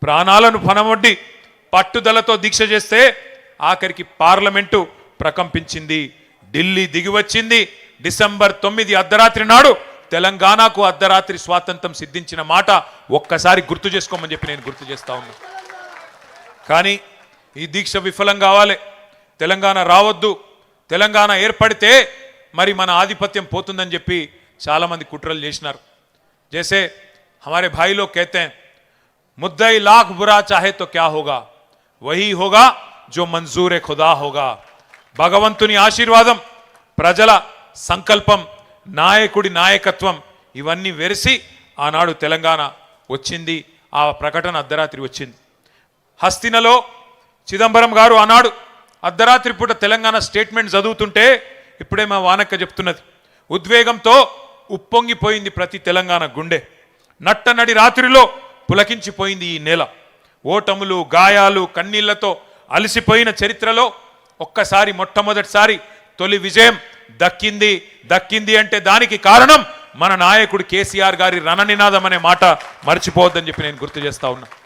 ప్రాణాలను పణమొడ్డి పట్టుదలతో దీక్ష చేస్తే ఆఖరికి పార్లమెంటు ప్రకంపించింది, ఢిల్లీ దిగివచ్చింది. డిసెంబర్ 9 అర్ధరాత్రి నాడు తెలంగాణకు అర్ధరాత్రి స్వాతంత్రం సిద్ధించిన మాట ఒక్కసారి గుర్తు చేసుకోమని చెప్పి నేను గుర్తు చేస్తా ఉన్నా. కానీ ఈ దీక్ష విఫలం కావాలి, తెలంగాణ రావద్దు, తెలంగాణ ఏర్పడితే మరి మన ఆధిపత్యం పోతుందని చెప్పి చాలామంది కుట్రలు చేసినారు. जैसे हमारे भाई लोग कहते हैं, मुद्दई लाख बुरा चाहे तो क्या होगा, वही होगा जो मंजूर खुदा होगा. భగవంతుని ఆశీర్వాదం, ప్రజల సంకల్పం, నాయకుడి నాయకత్వం ఇవన్నీ వెరిసి ఆనాడు తెలంగాణ వచ్చింది. ఆ ప్రకటన అర్ధరాత్రి వచ్చింది. హస్తినలో చిదంబరం గారు ఆనాడు అర్ధరాత్రి పూట తెలంగాణ స్టేట్మెంట్ చదువుతుంటే ఇప్పుడే మా వానక్క చెప్తున్నది, ఉద్వేగంతో ఉప్పొంగిపోయింది ప్రతి తెలంగాణ గుండె. నట్టనడి రాత్రిలో పులకించిపోయింది ఈ నేల. ఓటములు, గాయాలు, కన్నీళ్లతో అలసిపోయిన చరిత్రలో ఒక్కసారి మొట్టమొదటిసారి తొలి విజయం దక్కింది అంటే దానికి కారణం మన నాయకుడు కేసీఆర్ గారి రణనినాదం అనే మాట మర్చిపోవద్దని చెప్పి నేను గుర్తు చేస్తా ఉన్నా.